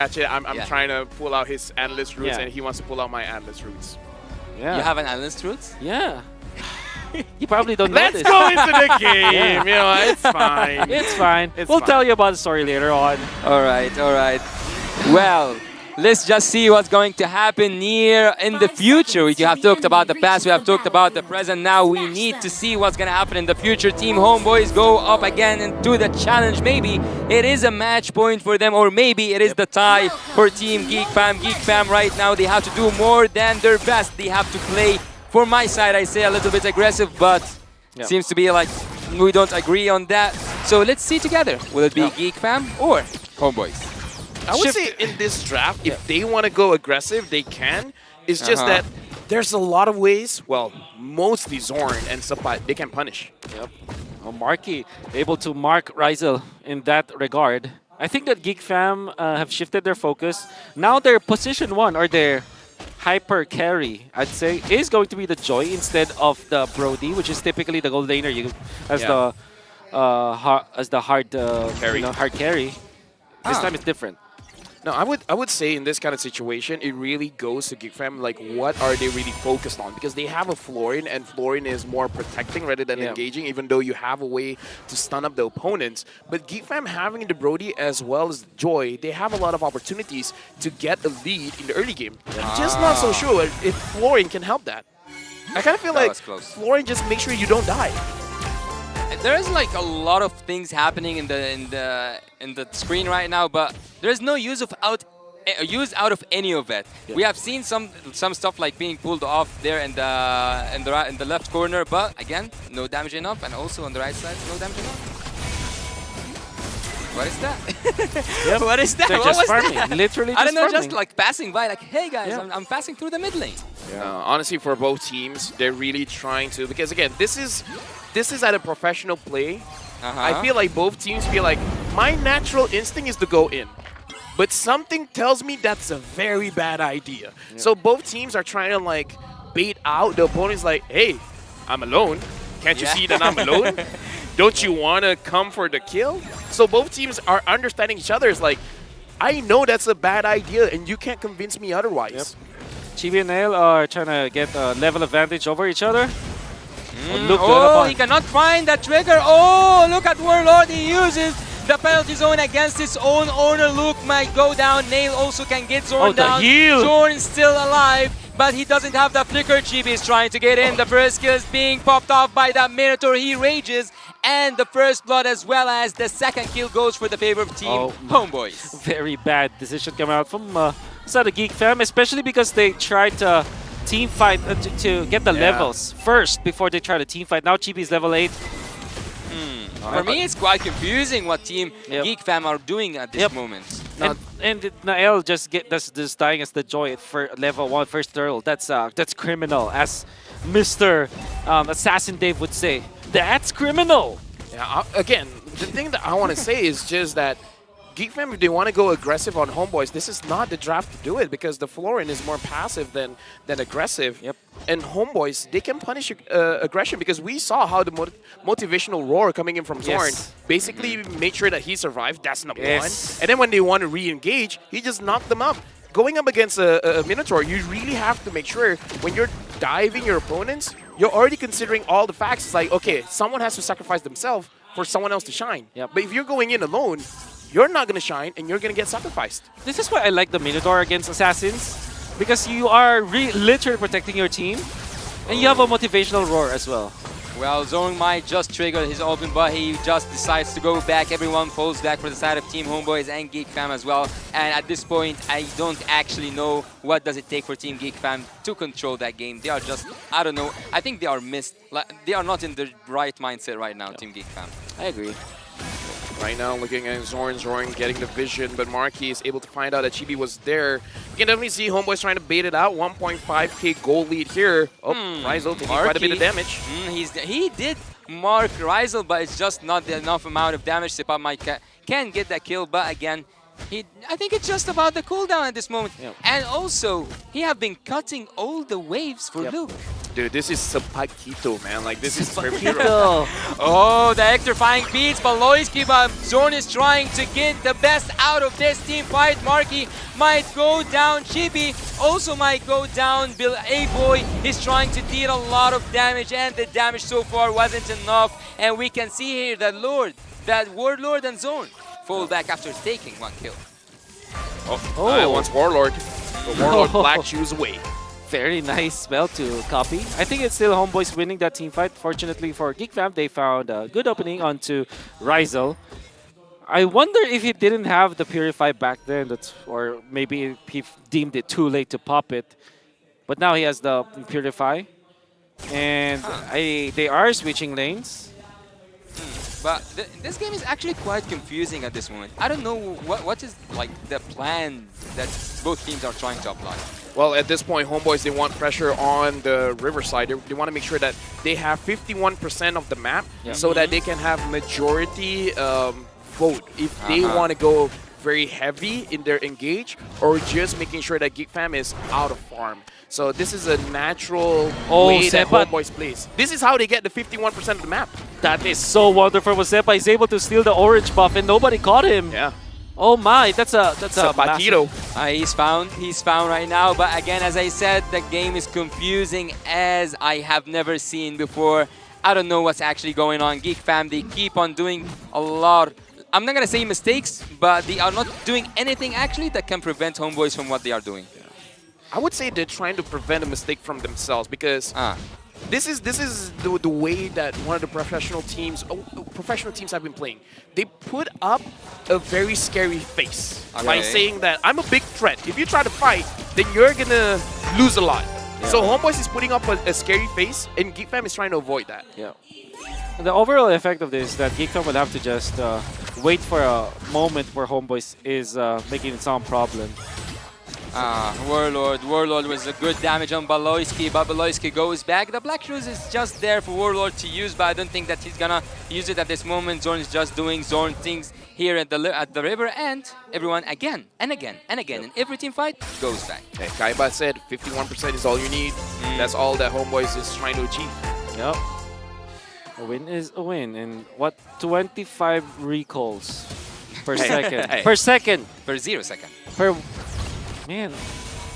I'm trying to pull out his analyst roots, and he wants to pull out my analyst roots. Yeah. You have an analyst roots? Yeah. You probably don't know this. Let's go into the game. You know, it's fine. It's fine. It's we'll fine. tell you about the story later on. All right, all right. Well, let's just see what's going to happen near in the future. We have talked about the past, we have talked about the present. Now we need to see what's going to happen in the future. Team Homeboys go up again into the challenge. Maybe it is a match point for them, or maybe it is the tie for Team Geek Fam. Geek Fam right now, they have to do more than their best. They have to play, for my side, I say a little bit aggressive, but seems to be like we don't agree on that. So let's see together. Will it be Geek Fam or Homeboys? I would say in this draft, if they want to go aggressive, they can. It's just that there's a lot of ways, well, mostly Zorn and Sapat, they can punish. Yep. Oh, Marky able to mark Rizel in that regard. I think that Geek Fam have shifted their focus. Now their position 1 or their hyper carry, I'd say, is going to be the Joy instead of the Brody, which is typically the gold laner as the hard Carry. hard carry. This time it's different. No, I would say in this kind of situation, it really goes to Geek Fam, like what are they really focused on? Because they have a Florian, and Florian is more protecting rather than engaging, even though you have a way to stun up the opponents. But Geek Fam having the Brody as well as Joy, they have a lot of opportunities to get a lead in the early game. I'm just not so sure if Florian can help that. I kind of feel like Florian just make sure you don't die. There's like a lot of things happening in the screen right now, but there's no use out of any of it. We have seen some stuff like being pulled off there in the left corner, but again, no damage enough, and also on the right side, no damage enough. What is that? What is that? They're What just was farming. that? Literally I don't know, farming. just like passing by, like, hey guys, I'm passing through the mid lane. Honestly, for both teams, they're really trying to, because again, this is at a professional play. I feel like both teams feel like my natural instinct is to go in, but something tells me that's a very bad idea. So both teams are trying to like bait out the opponents. Like, hey, I'm alone. Can't you see that I'm alone? Don't you want to come for the kill? So both teams are understanding each other. It's like, I know that's a bad idea, and you can't convince me otherwise. Chibi and Nail are trying to get a level advantage over each other. Oh, he cannot find that trigger. Oh, look at Warlord. He uses the penalty zone against his own owner. Luke might go down. Nail also can get Zorn down. Zorn is still alive, but he doesn't have the flicker. Chibi is trying to get in. The first kill is being popped off by that Minotaur. He rages. And the first blood as well as the second kill goes for the favorite team, Homeboys. Very bad decision coming out from side of Geek Fam, especially because they tried to team fight to get the levels first before they try to team fight. Now Chibi's level 8. For me, it's quite confusing what team Geek Fam are doing at this moment. And Nael just dying as the Joy for level 1 first turtle. That's criminal, as Mr. Assassin Dave would say. That's criminal. Yeah. Again, the thing that I want to say is just that Geek Fam, if they want to go aggressive on Homeboys, this is not the draft to do it, because the Florian is more passive than aggressive. And Homeboys, they can punish aggression, because we saw how the motivational roar coming in from Zorn basically made sure that he survived. That's number 1. And then when they want to re-engage, he just knocked them up. Going up against a Minotaur, you really have to make sure when you're diving your opponents, you're already considering all the facts. It's like, okay, someone has to sacrifice themselves for someone else to shine. But if you're going in alone, you're not going to shine and you're going to get sacrificed. This is why I like the Minotaur against Assassins, because you are literally protecting your team, and you have a motivational roar as well. Well, Zorn might just trigger his open, but he just decides to go back. Everyone falls back for the side of Team Homeboys and Geek Fam as well. And at this point, I don't actually know what does it take for Team Geek Fam to control that game. They are just, I don't know, I think they are missed. Like, they are not in the right mindset right now, Team Geek Fam. I agree. Right now, looking at Zorn getting the vision, but Marky is able to find out that Chibi was there. You can definitely see Homeboys trying to bait it out. 1.5k goal lead here. Oh, Rizel taking quite a bit of damage. He did mark Rizel, but it's just not enough amount of damage. Sepa might can get that kill, but again, I think it's just about the cooldown at this moment. And also, he have been cutting all the waves for Luke. Dude, this is Sapaquito, man. Like, this is very hero. Kito. Oh, the electrifying beats, but Loiski, but Zorn is trying to get the best out of this team fight. Marky might go down. Chibi also might go down. Bill A-Boy is trying to deal a lot of damage, and the damage so far wasn't enough. And we can see here that Warlord and Zorn fall back after taking 1 kill. I wants Warlord. The Warlord Black Shoes away. Very nice spell to copy. I think it's still Homeboys winning that team fight. Fortunately for GEEK Fam, they found a good opening onto Rizel. I wonder if he didn't have the Purify back then, or maybe he deemed it too late to pop it. But now he has the Purify. And they are switching lanes. But this game is actually quite confusing at this moment. I don't know what is like the plan that both teams are trying to apply. Well, at this point, Homeboys, they want pressure on the Riverside. They want to make sure that they have 51% of the map so that they can have majority vote if they want to go very heavy in their engage or just making sure that GEEK Fam is out of farm. So this is a natural way that Homeboys plays. This is how they get the 51% of the map. That is so wonderful. Sepa is able to steal the orange buff and nobody caught him. Yeah. Oh my, that's a Paquito. He's found right now, but again, as I said, the game is confusing as I have never seen before. I don't know what's actually going on. GEEK Fam, they keep on doing a lot. I'm not gonna say mistakes, but they are not doing anything actually that can prevent Homeboys from what they are doing. I would say they're trying to prevent a mistake from themselves because this is the way that one of the professional teams have been playing. They put up a very scary face by saying that I'm a big threat. If you try to fight, then you're gonna lose a lot. Yeah. So Homeboys is putting up a scary face, and GEEK Fam is trying to avoid that. Yeah. The overall effect of this is that GEEK Fam will have to just wait for a moment where Homeboys is making some problem. Warlord was a good damage on Baloyski, but Baloyski goes back. The Black Shoes is just there for Warlord to use, but I don't think that he's gonna use it at this moment. Zorn is just doing Zorn things here at the river, and everyone again and again and again in every team fight goes back. Hey, Kaiba said 51% is all you need. That's all that Homeboys is trying to achieve. Yep. A win is a win, and what 25 recalls per second? Per second. Per 0 second. Per man.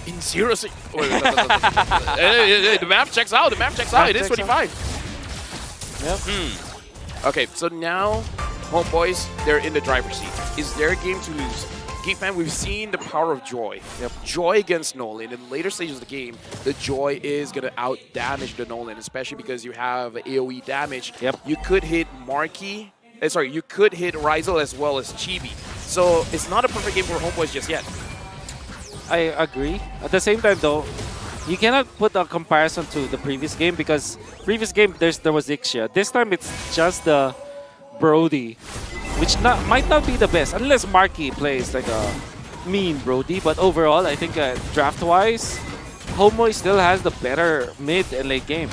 In 0 seconds. The map checks out. The map checks out. It is 25. Yep. Okay, so now Homeboys, they're in the driver's seat. Is their game to lose? GEEK Fam, we've seen the power of Joy. Joy against Nolan. In later stages of the game, the Joy is going to out-damage the Nolan, especially because you have AoE damage. You could hit Marky. You could hit Rizel as well as Chibi. So it's not a perfect game for Homeboys just yet. I agree. At the same time, though, you cannot put a comparison to the previous game because previous game there was Ixia. This time it's just the Brody, which might not be the best unless Marky plays like a mean Brody. But overall, I think draft-wise, Homeboy still has the better mid and late game.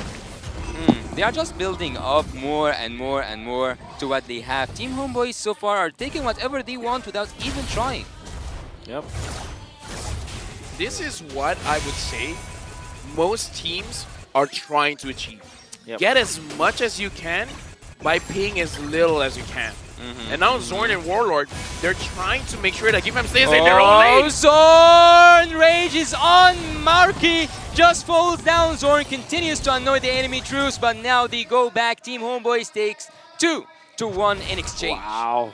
They are just building up more and more and more to what they have. Team Homeboys so far are taking whatever they want without even trying. Yep. This is what I would say most teams are trying to achieve. Get as much as you can by paying as little as you can. And now Zorn and Warlord, they're trying to make sure that GEEK Fam stays in their own lane. Zorn! Rage is on Marky. Just falls down. Zorn continues to annoy the enemy troops, but now they go back. Team Homeboys takes 2-1 in exchange. Wow.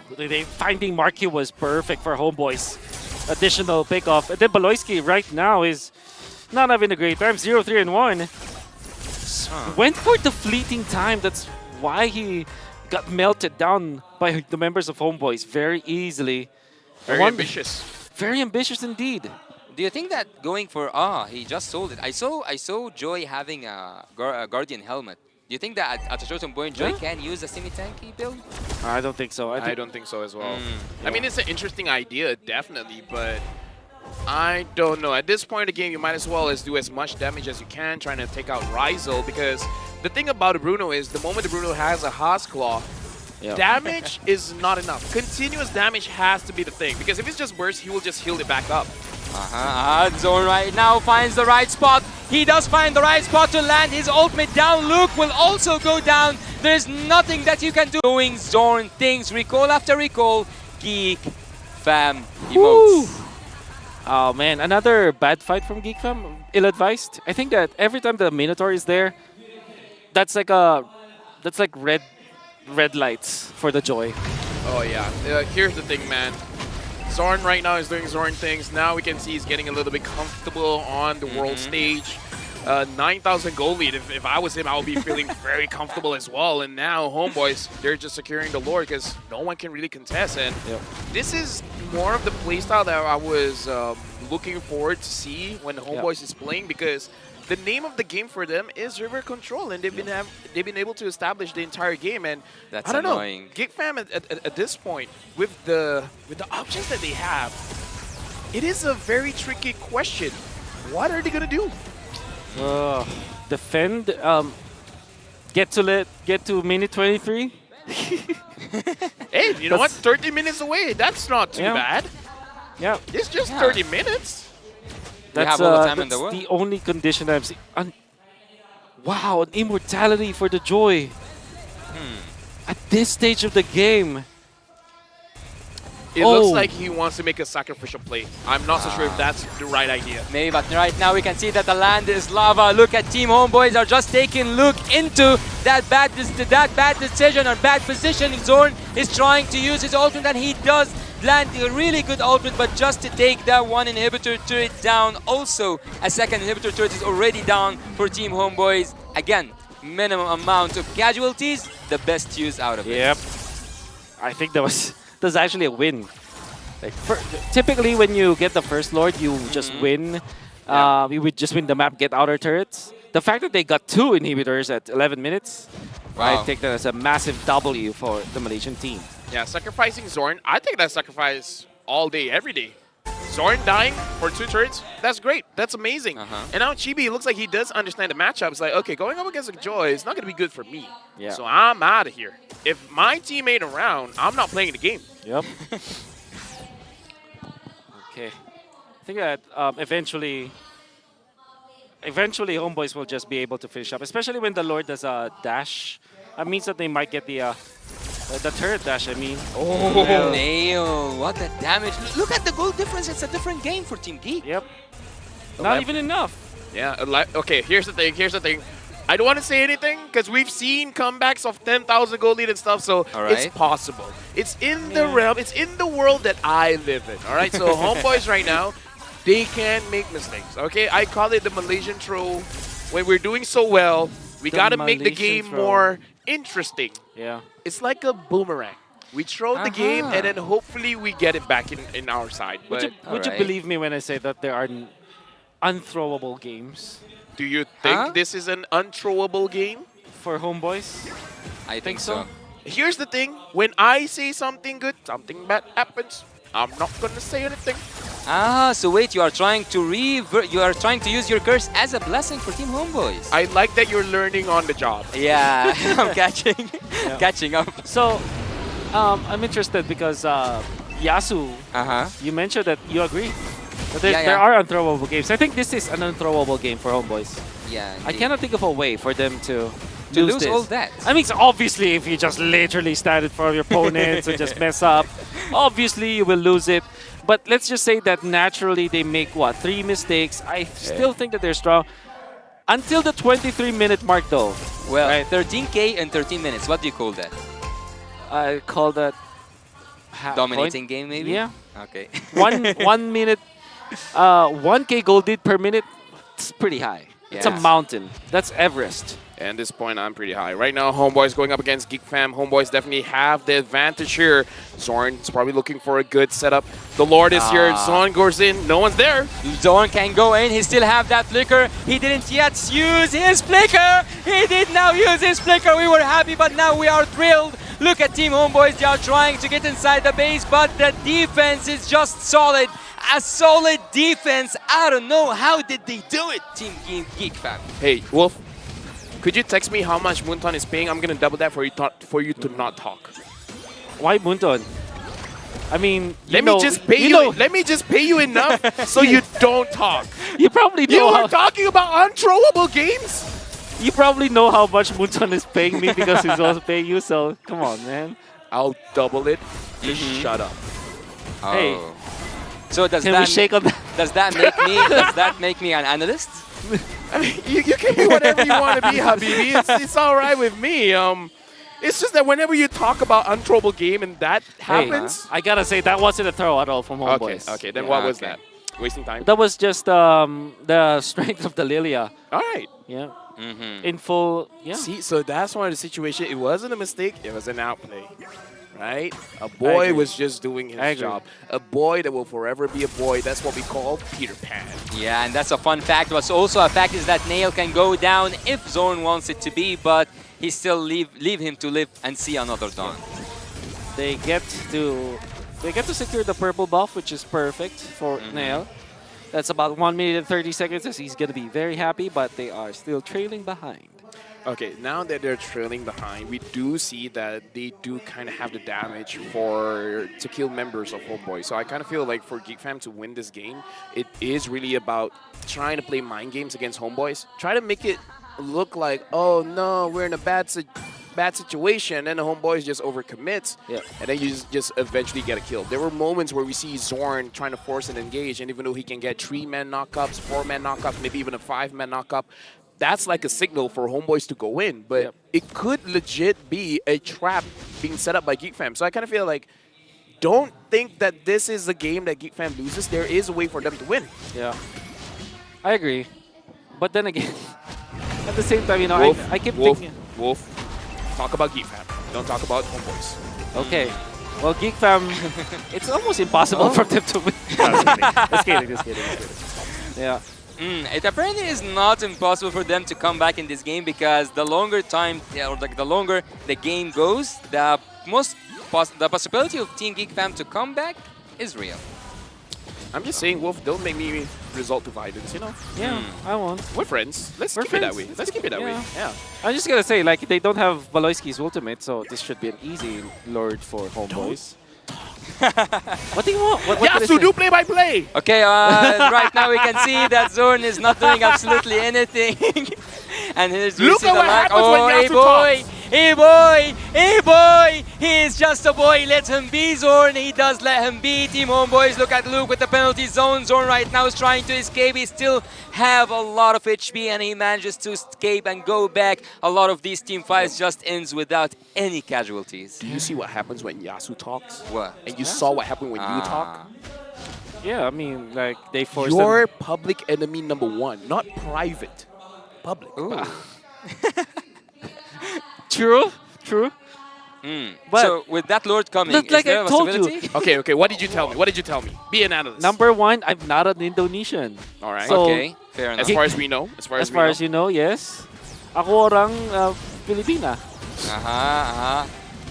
Finding Marky was perfect for Homeboys. Additional pickoff. And then Baloyski right now is not having a great time. 0-3-1. Went for the fleeting time. That's why he got melted down by the members of Homeboys very easily. Very ambitious. Very ambitious indeed. Do you think that going for he just sold it? I saw Joy having a Guardian helmet. Do you think that at a certain point Joy can use a semi-tanky build? I don't think so. I don't think so as well. I mean, it's an interesting idea, definitely, but I don't know. At this point in the game, you might as well do as much damage as you can, trying to take out Rizel, because the thing about Bruno is the moment Bruno has a Haas Claw, damage is not enough. Continuous damage has to be the thing, because if it's just burst, he will just heal it back up. Zorn right now finds the right spot. He does find the right spot to land his ultimate down. Luke will also go down. There's nothing that you can do. Doing Zorn things, recall after recall. Geek Fam emotes. Oh man, another bad fight from Geek Fam. Ill-advised. I think that every time the Minotaur is there, that's like red lights for the Joy. Oh yeah. Here's the thing, man. Zorn right now is doing Zorn things. Now we can see he's getting a little bit comfortable on the world stage. 9,000 gold lead. If I was him, I would be feeling very comfortable as well. And now Homeboys, they're just securing the Lord because no one can really contest. And this is more of the playstyle that I was looking forward to see when Homeboys is playing, because the name of the game for them is River Control, and they've been able to establish the entire game. And That's I don't annoying. know, Geek Fam at this point with the options that they have, it is a very tricky question. What are they gonna do? Defend. Get to minute 23. Hey, you know what? 30 minutes away. That's not too bad. Yeah, It's just 30 minutes. We have all the time in the that's world. the only condition I'm seeing. Wow, an immortality for the Joy. At this stage of the game. It looks like he wants to make a sacrificial play. I'm not so sure if that's the right idea. Maybe, but right now we can see that the land is lava. Look at Team Homeboys are just taking Luke into that bad decision or bad position. Zorn is trying to use his ultimate, and he does land a really good ultimate, but just to take that one inhibitor turret down. Also, a second inhibitor turret is already down for Team Homeboys. Again, minimum amount of casualties, the best use out of it. Yep. I think that's actually a win. Like typically when you get the first Lord, you just win. You would just win the map, get outer turrets. The fact that they got 2 inhibitors at 11 minutes, I take that as a massive W for the Malaysian team. Yeah, sacrificing Zorn, I think that's sacrifice all day, every day. Zorn dying for 2 turrets, that's great. That's amazing. And now Chibi, looks like he does understand the matchup. It's like, okay, going up against a Joy is not going to be good for me. Yeah. So I'm out of here. If my team ain't around, I'm not playing the game. Yep. Okay. I think that eventually Homeboys will just be able to finish up, especially when the Lord does a dash. That means that they might get the turret dash, I mean. Oh, nail. What a damage. Look at the goal difference. It's a different game for Team Geek. Yep. Not even enough. Yeah, okay, here's the thing. I don't want to say anything because we've seen comebacks of 10,000 gold lead and stuff, so it's possible. It's in the realm, it's in the world that I live in, all right? So Homeboys right now, they can make mistakes, okay? I call it the Malaysian troll. When we're doing so well, we got to make the game more interesting. Yeah. It's like a boomerang. We throw the game, and then hopefully we get it back in our side. But Would you believe me when I say that there are unthrowable games do you think this is an unthrowable game? for Homeboys? I think so. Here's the thing. When I say something good, something bad happens. I'm not going to say anything. So wait, you are trying to use your curse as a blessing for Team Homeboys. I like that you're learning on the job. Yeah, I'm catching up. So, I'm interested because Yasu, you mentioned that you agree. But there are unthrowable games. I think this is an unthrowable game for Homeboys. Yeah, I cannot think of a way for them to lose this. all that. I mean, obviously, if you just literally stand in front of your opponents and just mess up, obviously you will lose it. But let's just say that naturally they make, 3 mistakes. I still think that they're strong. Until the 23-minute mark, though. Well, 13K and 13 minutes. What do you call that? I call that... Dominating game, maybe? Yeah. Okay. 1 minute, 1K gold lead per minute. It's pretty high. It's a mountain. That's Everest. And at this point, I'm pretty high. Right now, Homeboys going up against Geek Fam. Homeboys definitely have the advantage here. Zorn's probably looking for a good setup. The Lord is here. Zorn goes in. No one's there. Zorn can go in. He still have that flicker. He didn't yet use his flicker. He did now use his flicker. We were happy, but now we are thrilled. Look at Team Homeboys. They are trying to get inside the base, but the defense is just solid. A solid defense. I don't know. How did they do it, Team Geek Fam? Hey, Wolf. Could you text me how much Moonton is paying? I'm going to double that for you to not talk. Why Moonton? I mean, Let me just pay you enough so you don't talk. You probably You know were how, talking about unthrowable games? you probably know how much Moonson is paying me because he's also paying you. So come on, man. I'll double it. Just shut up. Oh. Hey. So does Can that we shake on that? does that make me an analyst? I mean, you can be whatever you want to be, Habibi. It's all right with me. It's just that whenever you talk about unthrowable game and that happens. I gotta say that wasn't a throw at all from Okay, Homeboys. okay. Then Yeah, what was okay. that? Wasting time. That was just the strength of the Lilia. All right. Yeah. Mm-hmm. In full. Yeah. See, so that's one of the situation. It wasn't a mistake. It was an outplay, right? A boy agree. was just doing I his agree. job. A boy that will forever be a boy. That's what we call Peter Pan. Yeah, and that's a fun fact. What's also a fact is that Nail can go down if Zorn wants it to be, but he still leave him to live and see another dawn. They get to secure the purple buff, which is perfect for Nail. That's about 1 minute and 30 seconds, as he's gonna be very happy, but they are still trailing behind. Okay, now that they're trailing behind, we do see that they do kind of have the damage to kill members of Homeboy. So I kind of feel like for Geek Fam to win this game, it is really about trying to play mind games against Homeboys. Try to make it look like, oh no, we're in a bad situation, and the Homeboys just overcommits, and then you just eventually get a kill. There were moments where we see Zorn trying to force an engage, and even though he can get 3-man knockups, 4-man knockups, maybe even a 5-man knockup, that's like a signal for Homeboys to go in. But it could legit be a trap being set up by Geek Fam. So I kind of feel like, don't think that this is a game that Geek Fam loses. There is a way for them to win. Yeah, I agree. But then again, at the same time, you know, Wolf, I keep Wolf, thinking. Wolf, talk about Geek Fam. Don't talk about Homeboys. Okay. Well, Geek Fam, it's almost impossible for them to win. Just kidding. Yeah. It apparently is not impossible for them to come back in this game because the longer time, or like the longer the game goes, the possibility of Team Geek Fam to come back is real. I'm just saying, Wolf, don't make me resort to violence, you know? Yeah, I won't. We're friends. Let's We're keep it that friends. way. Let's keep it that way. Yeah. I'm just gonna say, like, they don't have Baloyski's ultimate, so this should be an easy lord for Homeboys. What do you want? What did I Yasu, say? do play-by-play! Okay, right now we can see that Zorn is not doing absolutely anything. And here's Look at what happens when hey Yasu boy, talks. hey boy, hey boy. He is just a boy. Let him be, Zorn. He does let him be. Team Homeboys, look at Luke with the penalty zone. Zorn right now is trying to escape. He still have a lot of HP and he manages to escape and go back. A lot of these team fights just ends without any casualties. Do you see what happens when Yasu talks? What? And you saw what happened when you talk? Yeah, I mean, like, they forced You're them. public enemy #1, not private. Public. Ooh. True. But So with that Lord coming, But is like there I a told you. possibility? Okay, what did you tell me? What did you tell me? Be an analyst. number one, I'm not an Indonesian. All right. So- Okay, fair enough. As far as we know. As far As far as you know, yes. Ako orang Filipina.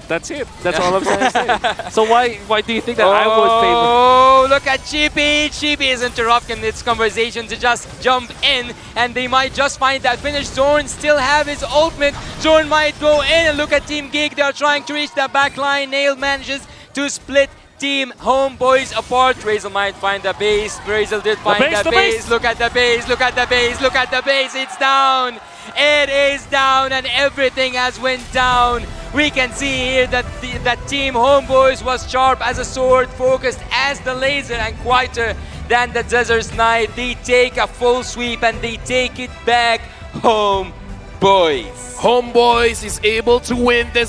That's it. That's all I'm trying to say. So why do you think that I would favor? Oh, look at Chippy. Chippy is interrupting its conversation to just jump in, and they might just find that finish. Zorn still have his ultimate. Zorn might go in, and look at Team Geek. They are trying to reach the back line. Nail manages to split Team Homeboys apart. Razel might find the base. Razel did find the base. Look at the base. Look at the base. Look at the base. It's down. It is down, and everything has went down. We can see here that that Team Homeboys was sharp as a sword, focused as the laser, and quieter than the Desert Knight. They take a full sweep and they take it back home, boys. Homeboys is able to win this